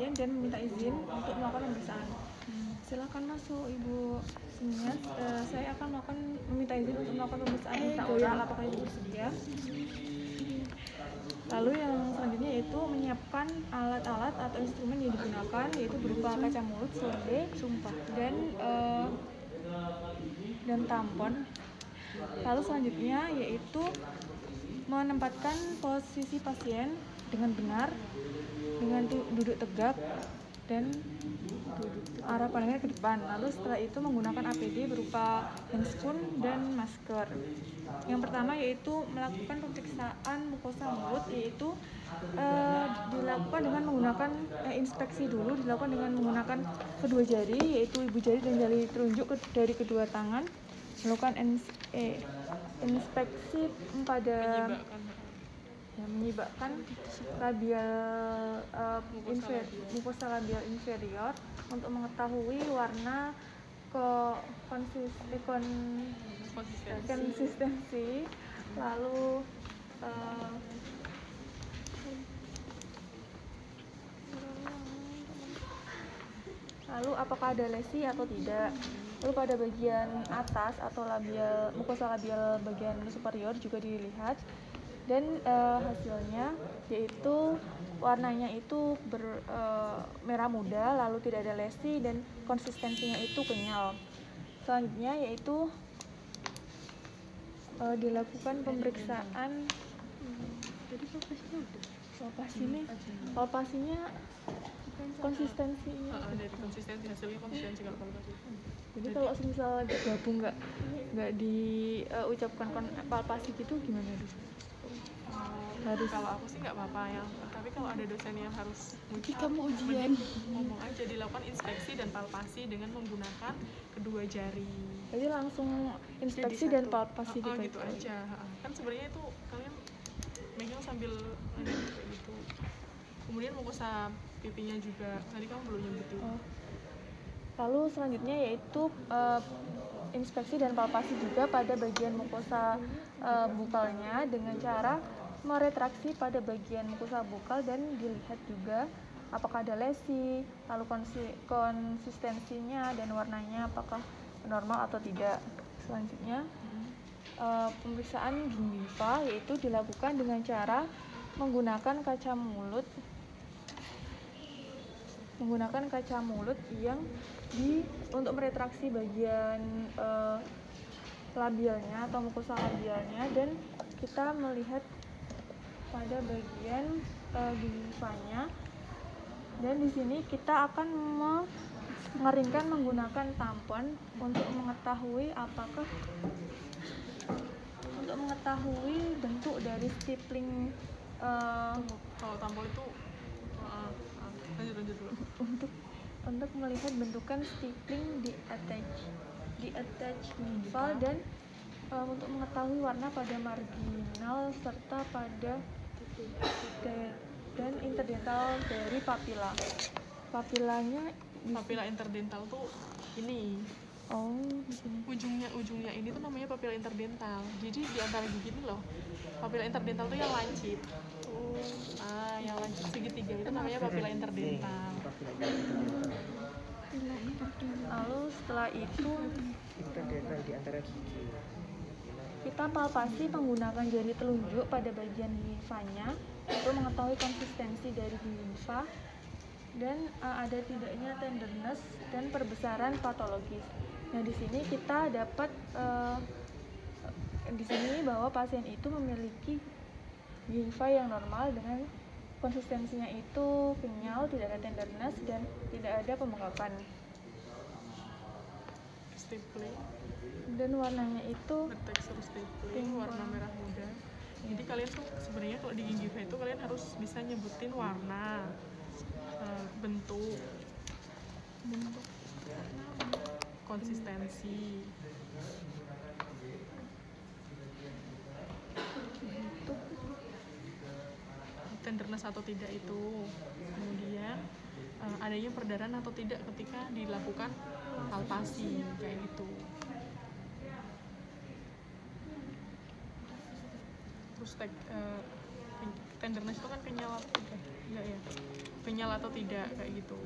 pasien dan meminta izin untuk melakukan pemeriksaan. Silakan masuk Ibu Senias. Saya akan meminta izin untuk melakukan pemeriksaan intraoral. Apakah Ibu bersedia? Lalu yang selanjutnya yaitu menyiapkan alat-alat atau instrumen yang digunakan, yaitu berupa kaca mulut, sonde, dan tampon. Lalu selanjutnya yaitu menempatkan posisi pasien dengan benar, dengan duduk tegak dan arah pandangnya ke depan. Lalu setelah itu menggunakan APD berupa handscoon dan masker. Yang pertama yaitu melakukan pemeriksaan mukosa mulut, yaitu dilakukan dengan menggunakan inspeksi dulu, dilakukan dengan menggunakan kedua jari, yaitu ibu jari dan jari telunjuk dari kedua tangan. Melakukan inspeksi pada menyibakkan mukosa labial inferior untuk mengetahui warna konsistensi, lalu apakah ada lesi atau tidak. Lalu pada bagian atas atau mukosa labial bagian superior juga dilihat, dan hasilnya yaitu warnanya itu merah muda, lalu tidak ada lesi dan konsistensinya itu kenyal. Selanjutnya yaitu dilakukan pemeriksaan. Jadi palpasinya konsistensinya. Dari konsistensi hasilnya konsistensi kalau palpasi. Jadi kalau misal digabung nggak diucapkan palpasi gitu gimana tuh? Kalau aku sih nggak apa-apa ya, tapi kalau ada dosen yang harus kamu ujian ngomong aja, dilakukan inspeksi dan palpasi dengan menggunakan kedua jari. Jadi langsung inspeksi dan palpasi gitu aja. Kan sebenarnya itu kalian megang sambil kayak gitu. Kemudian mukosa pipinya juga, tadi kamu belum nyebutin. Lalu selanjutnya yaitu inspeksi dan palpasi juga pada bagian mukosa bukalnya dengan cara meretraksi pada bagian mukosa bukal dan dilihat juga apakah ada lesi, lalu konsistensinya dan warnanya apakah normal atau tidak. Selanjutnya pemeriksaan gingiva yaitu dilakukan dengan cara menggunakan kaca mulut yang untuk meretraksi bagian labialnya atau mukosa labialnya, dan kita melihat pada bagian gingivanya, dan di sini kita akan mengeringkan menggunakan tampon untuk mengetahui bentuk dari stippling. Kalau tampon itu lanjut dulu. Untuk melihat bentukan stippling di attach gingival dan untuk mengetahui warna pada marginal serta pada dan interdental dari papila. Papila interdental tuh ini. Di sini. Ujungnya ini tuh namanya papila interdental. Jadi di antara gigi ini loh. Papila interdental tuh yang lancip. Yang lancip segitiga itu namanya papila interdental. Lalu setelah itu interdental di antara gigi. Kita palpasi menggunakan jari telunjuk pada bagian gingivanya untuk mengetahui konsistensi dari gingiva dan ada tidaknya tenderness dan perbesaran patologis. Nah, di sini kita dapat bahwa pasien itu memiliki gingiva yang normal dengan konsistensinya itu kenyal, tidak ada tenderness dan tidak ada pembengkakan. Stippling. Dan warnanya itu bertekstur stippling, warna merah muda. Jadi kalian tuh sebenarnya kalau di gingiva itu kalian harus bisa nyebutin warna, bentuk, konsistensi, tenderness atau tidak itu, kemudian adanya perdarahan atau tidak ketika dilakukan palpasi kayak gitu. Terus tenderness itu kan kenyal, enggak ya? kenyal atau tidak kayak gitu.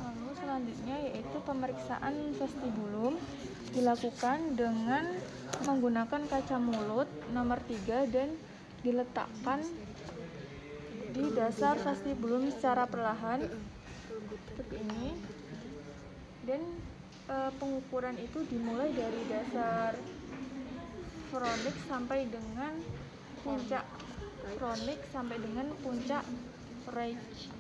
Lalu selanjutnya yaitu pemeriksaan vestibulum dilakukan dengan menggunakan kaca mulut nomor 3 dan diletakkan di dasar vestibulum secara perlahan seperti ini, dan pengukuran itu dimulai dari dasar fornix sampai dengan puncak ridge.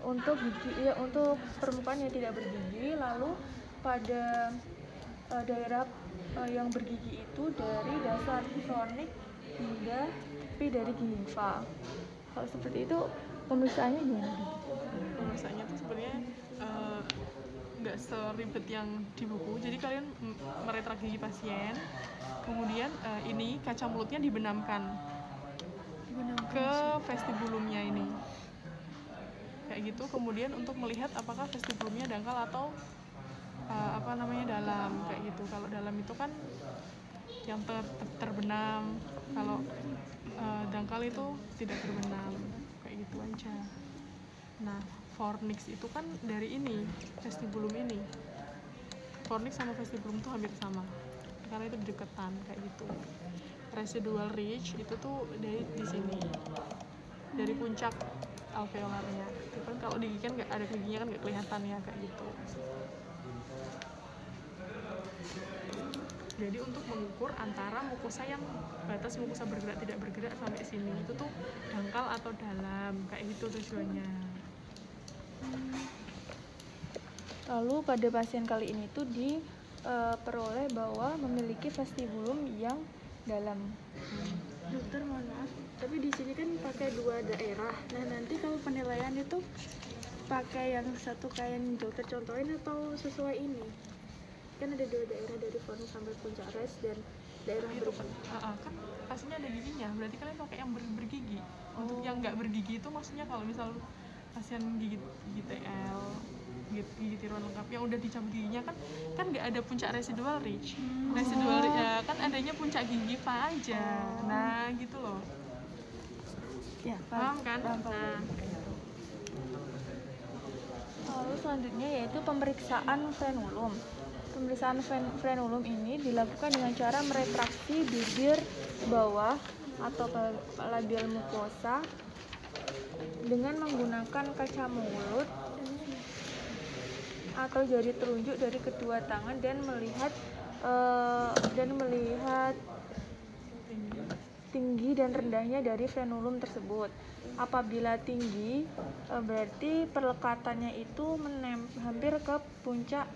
Untuk gigi untuk permukaan yang tidak bergigi, lalu pada daerah yang bergigi itu dari dasar fornix hingga P dari gingiva. Kalau seperti itu pemeriksaannya gimana? Pemeriksaannya tuh sebenarnya nggak seribet yang di buku. Jadi kalian meretrak gigi pasien, kemudian ini kaca mulutnya dibenamkan ke vestibulumnya ini, kayak gitu. Kemudian untuk melihat apakah vestibulumnya dangkal atau dalam, kayak gitu. Kalau dalam itu kan yang terbenam, kalau dangkal itu tidak terbenam, kayak gitu aja. Nah, fornix itu kan dari ini, vestibulum ini. Fornix sama vestibulum tuh hampir sama, karena itu deketan, kayak gitu. Residual ridge itu tuh dari di sini, dari puncak alveolarnya. Itu kan kalau di gigi kan nggak ada giginya, kan nggak kelihatan ya, kayak gitu. Jadi untuk mengukur antara mukosa yang batas mukosa bergerak tidak bergerak sampai sini itu tuh dangkal atau dalam, kayak gitu tujuannya. Lalu pada pasien kali ini tuh diperoleh bahwa memiliki vestibulum yang dalam. Dokter, mohon maaf, tapi di sini kan pakai 2 daerah. Nah, nanti kalau penilaian itu pakai yang satu kayak yang dokter contohin atau sesuai ini? Kan ada 2 daerah dari fornix sampai puncak res dan daerah bergigi. Kan pastinya ada giginya, berarti kalian pakai yang bergigi. Untuk yang nggak bergigi itu maksudnya kalau misal pasien gigi TL, gigi tiruan lengkap yang udah dicabut giginya kan nggak ada puncak residual ridge. Residual kan adanya puncak gingiva aja. Nah, gitu loh. Ya, Paham kan? Paham. Nah, Lalu selanjutnya yaitu pemeriksaan frenulum. Pemeriksaan frenulum ini dilakukan dengan cara meretraksi bibir bawah atau labial mucosa dengan menggunakan kaca mulut atau jari telunjuk dari kedua tangan dan melihat tinggi dan rendahnya dari frenulum tersebut. Apabila tinggi, berarti perlekatannya itu hampir ke puncak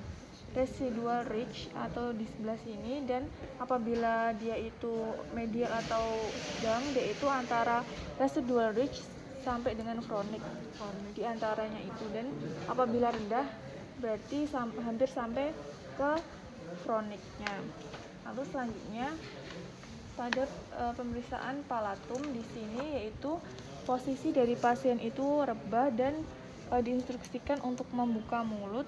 residual ridge atau di sebelah sini, dan apabila dia itu medial atau sedang, dia itu antara residual ridge sampai dengan fornix di antaranya itu, dan apabila rendah berarti hampir sampai ke fornixnya. Lalu selanjutnya pada pemeriksaan palatum di sini yaitu posisi dari pasien itu rebah dan diinstruksikan untuk membuka mulut.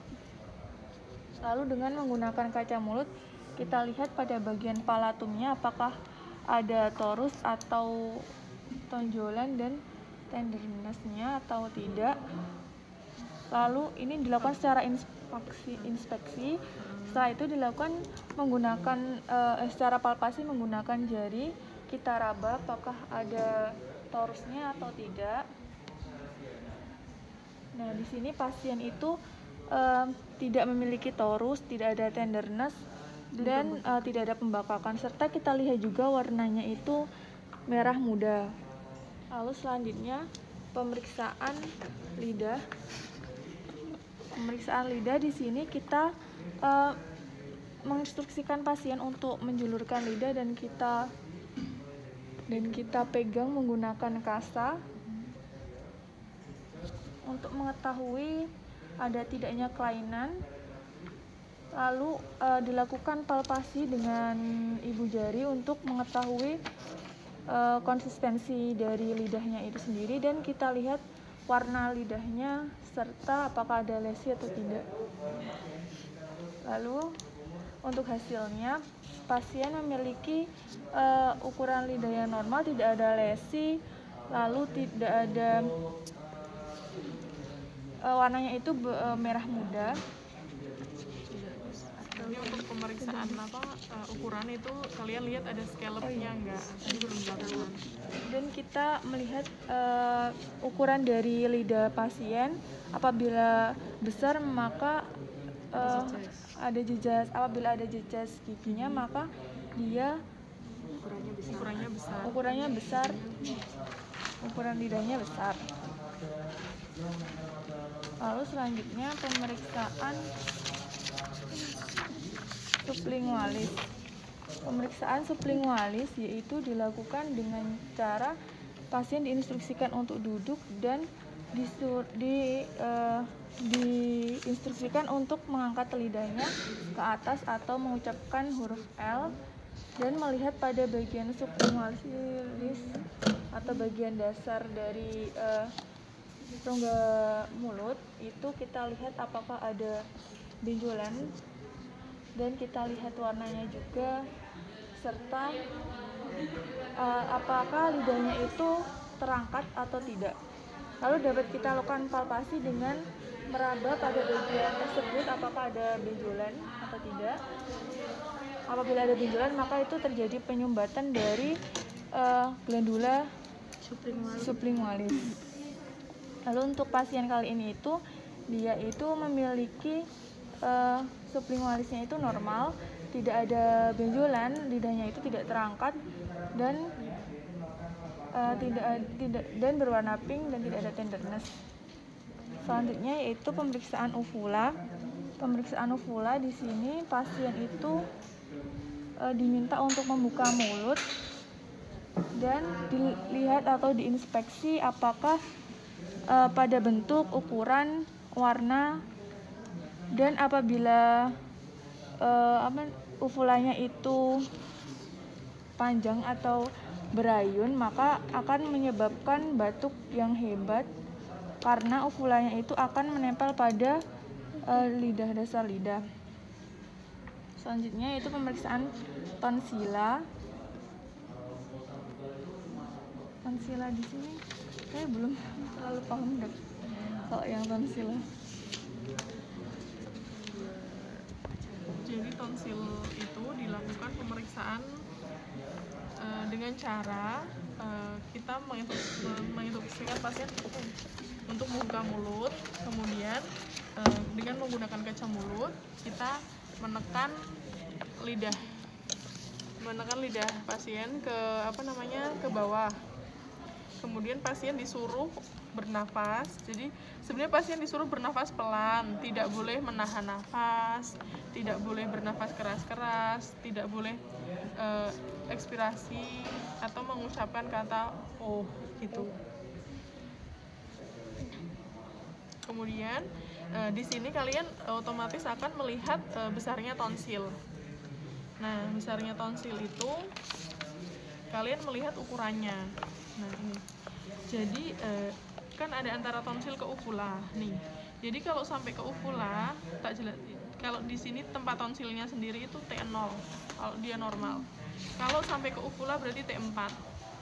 Lalu dengan menggunakan kaca mulut kita lihat pada bagian palatumnya apakah ada torus atau tonjolan dan tenderness-nya atau tidak. Lalu ini dilakukan secara inspeksi. Setelah itu dilakukan menggunakan secara palpasi menggunakan jari, kita raba apakah ada torusnya atau tidak. Nah, di sini pasien itu tidak memiliki torus, tidak ada tenderness, dan tidak ada pembakakan, serta kita lihat juga warnanya itu merah muda. Lalu selanjutnya pemeriksaan lidah. Pemeriksaan lidah di sini kita menginstruksikan pasien untuk menjulurkan lidah dan kita pegang menggunakan kasa untuk mengetahui ada tidaknya kelainan. Lalu dilakukan palpasi dengan ibu jari untuk mengetahui konsistensi dari lidahnya itu sendiri, dan kita lihat warna lidahnya serta apakah ada lesi atau tidak. Lalu untuk hasilnya pasien memiliki ukuran lidah yang normal, tidak ada lesi, lalu tidak ada warnanya itu merah muda. Jadi untuk pemeriksaan ukuran itu kalian lihat ada scallopnya enggak? Tadi belum dilakukan. Dan kita melihat ukuran dari lidah pasien. Apabila besar maka ada jejas. Apabila ada jejas giginya maka dia ukurannya besar. Ukuran lidahnya besar. Lalu selanjutnya pemeriksaan sublingualis. Pemeriksaan sublingualis yaitu dilakukan dengan cara pasien diinstruksikan untuk duduk dan diinstruksikan untuk mengangkat lidahnya ke atas atau mengucapkan huruf L dan melihat pada bagian sublingualis atau bagian dasar dari rongga mulut itu kita lihat apakah ada benjolan dan kita lihat warnanya juga serta apakah lidahnya itu terangkat atau tidak. Lalu dapat kita lakukan palpasi dengan meraba pada bagian tersebut apakah ada benjolan atau tidak. Apabila ada benjolan maka itu terjadi penyumbatan dari glandula sublingualis. Lalu untuk pasien kali ini itu dia itu memiliki sublingualisnya itu normal, tidak ada benjolan, lidahnya itu tidak terangkat dan tidak berwarna pink dan tidak ada tenderness. Selanjutnya yaitu pemeriksaan uvula. Pemeriksaan uvula di sini pasien itu diminta untuk membuka mulut dan dilihat atau diinspeksi apakah pada bentuk, ukuran, warna, dan apabila uvulanya itu panjang atau berayun maka akan menyebabkan batuk yang hebat karena uvulanya itu akan menempel pada lidah, dasar lidah. Selanjutnya yaitu pemeriksaan tonsila. Tonsila di sini saya belum terlalu paham deh kalau yang tonsila. Jadi tonsil itu dilakukan pemeriksaan dengan cara kita menginstruksikan pasien untuk membuka mulut, kemudian dengan menggunakan kaca mulut kita menekan lidah pasien ke bawah. Kemudian pasien disuruh bernafas. Jadi sebenarnya pasien disuruh bernafas pelan, tidak boleh menahan nafas, tidak boleh bernafas keras-keras, tidak boleh ekspirasi atau mengucapkan kata oh gitu. Kemudian di sini kalian otomatis akan melihat besarnya tonsil. Nah, besarnya tonsil itu kalian melihat ukurannya. Nah, ini. Jadi kan ada antara tonsil ke uvula nih. Jadi kalau sampai ke uvula tak jelas. Kalau di sini tempat tonsilnya sendiri itu T0 kalau dia normal. Kalau sampai ke uvula berarti T4.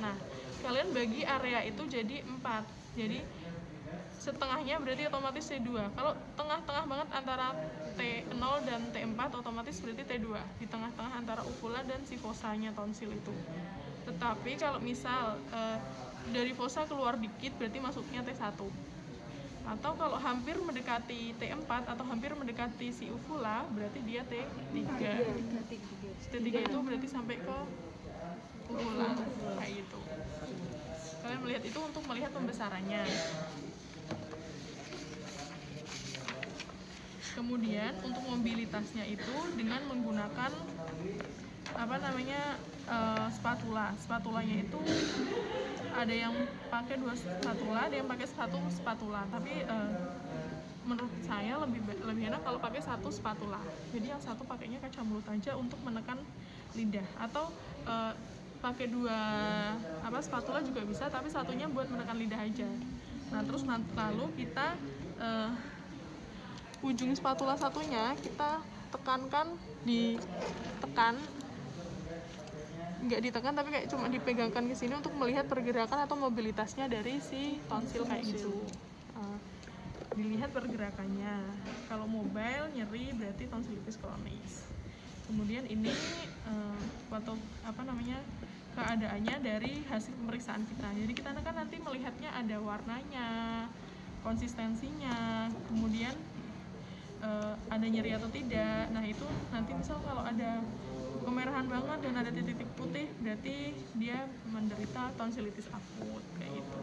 Nah, kalian bagi area itu jadi 4. Jadi setengahnya berarti otomatis T2. Kalau tengah-tengah banget antara T0 dan T4 otomatis berarti T2. Di tengah-tengah antara uvula dan si fosanya tonsil itu. Tetapi kalau misal dari fosa keluar dikit berarti masuknya T1. Atau kalau hampir mendekati T4 atau hampir mendekati si uvula berarti dia T3. T3 itu berarti sampai ke uvula kayak gitu. Kalian melihat itu untuk melihat pembesarannya. Kemudian untuk mobilitasnya itu dengan menggunakan spatula. Spatulanya itu ada yang pakai 2 spatula, ada yang pakai 1 spatula. Tapi menurut saya lebih enak kalau pakai 1 spatula. Jadi yang satu pakainya kaca mulut aja untuk menekan lidah, atau pakai 2 spatula juga bisa, tapi satunya buat menekan lidah aja. Nah, terus lalu kita ujung spatula satunya kita nggak ditekan tapi kayak cuma dipegangkan ke sini untuk melihat pergerakan atau mobilitasnya dari si tonsil kayak gitu. Dilihat pergerakannya. Kalau mobile nyeri berarti tonsilitis kronis. Kemudian ini keadaannya dari hasil pemeriksaan kita. Jadi kita kan nanti melihatnya ada warnanya, konsistensinya, kemudian ada nyeri atau tidak. Nah itu nanti misal kalau ada kemerahan banget dan ada titik-titik putih berarti dia menderita tonsilitis akut kayak gitu.